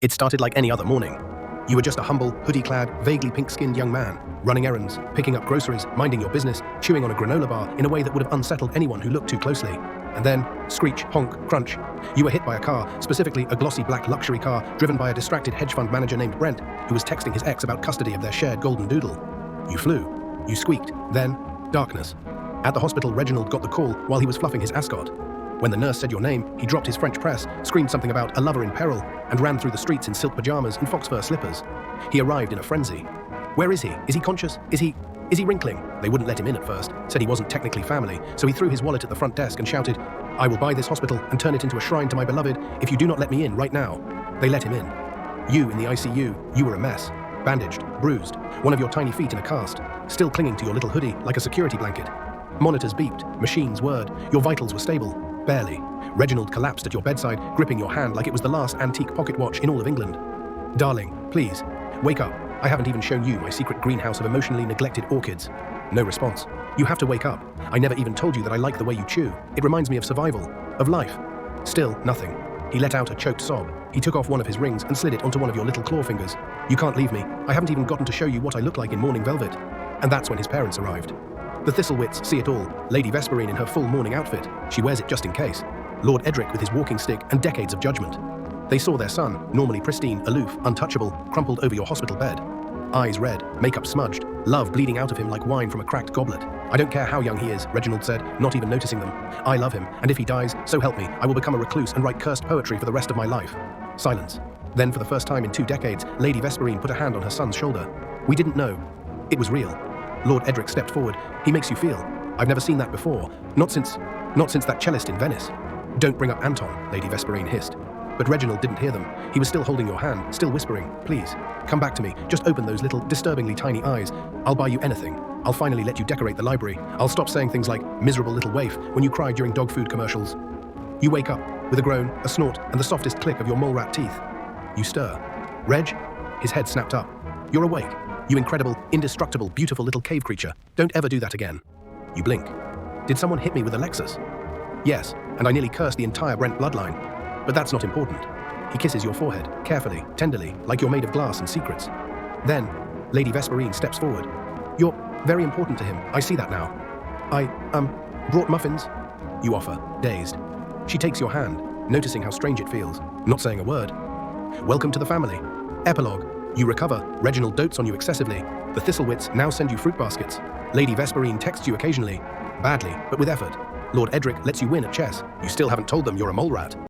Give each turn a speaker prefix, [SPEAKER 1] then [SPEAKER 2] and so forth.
[SPEAKER 1] It started like any other morning. You were just a humble, hoodie-clad, vaguely pink-skinned young man, running errands, picking up groceries, minding your business, chewing on a granola bar in a way that would have unsettled anyone who looked too closely. And then, screech, honk, crunch, you were hit by a car, specifically a glossy black luxury car driven by a distracted hedge fund manager named Brent, who was texting his ex about custody of their shared golden doodle. You flew. You squeaked. Then, darkness. At the hospital, Reginald got the call while he was fluffing his ascot. When the nurse said your name, he dropped his French press, screamed something about a lover in peril, and ran through the streets in silk pajamas and fox fur slippers. He arrived in a frenzy. Where is he? Is he conscious? Is he wrinkling? They wouldn't let him in at first, said he wasn't technically family, so he threw his wallet at the front desk and shouted, "I will buy this hospital and turn it into a shrine to my beloved if you do not let me in right now." They let him in. You in the ICU, you were a mess. Bandaged, bruised, one of your tiny feet in a cast, still clinging to your little hoodie like a security blanket. Monitors beeped, machines whirred, your vitals were stable. Barely. Reginald collapsed at your bedside, gripping your hand like it was the last antique pocket watch in all of England. "Darling, please, wake up. I haven't even shown you my secret greenhouse of emotionally neglected orchids." No response. "You have to wake up. I never even told you that I like the way you chew. It reminds me of survival, of life." Still, nothing. He let out a choked sob. He took off one of his rings and slid it onto one of your little claw fingers. "You can't leave me. I haven't even gotten to show you what I look like in morning velvet." And that's when his parents arrived. The Thistlewits see it all. Lady Vesperine in her full morning outfit. She wears it just in case. Lord Edric with his walking stick and decades of judgment. They saw their son, normally pristine, aloof, untouchable, crumpled over your hospital bed. Eyes red, makeup smudged, love bleeding out of him like wine from a cracked goblet. "I don't care how young he is," Reginald said, not even noticing them. "I love him, and if he dies, so help me, I will become a recluse and write cursed poetry for the rest of my life." Silence. Then, for the first time in 2 decades, Lady Vesperine put a hand on her son's shoulder. "We didn't know. It was real." Lord Edric stepped forward. "He makes you feel. I've never seen that before. Not since that cellist in Venice." "Don't bring up Anton," Lady Vesperine hissed. But Reginald didn't hear them. He was still holding your hand, still whispering, "Please, come back to me. Just open those little, disturbingly tiny eyes. I'll buy you anything. I'll finally let you decorate the library. I'll stop saying things like, 'miserable little waif,' when you cry during dog food commercials." You wake up, with a groan, a snort, and the softest click of your mole rat teeth. You stir. "Reg?" His head snapped up. "You're awake. You incredible, indestructible, beautiful little cave creature. Don't ever do that again." You blink. "Did someone hit me with a Lexus?" "Yes, and I nearly cursed the entire Brent bloodline. But that's not important." He kisses your forehead, carefully, tenderly, like you're made of glass and secrets. Then, Lady Vesperine steps forward. "You're very important to him. I see that now." I brought muffins," you offer, dazed. She takes your hand, noticing how strange it feels, not saying a word. "Welcome to the family." Epilogue. You recover. Reginald dotes on you excessively. The Thistlewits now send you fruit baskets. Lady Vesperine texts you occasionally. Badly, but with effort. Lord Edric lets you win at chess. You still haven't told them you're a mole rat.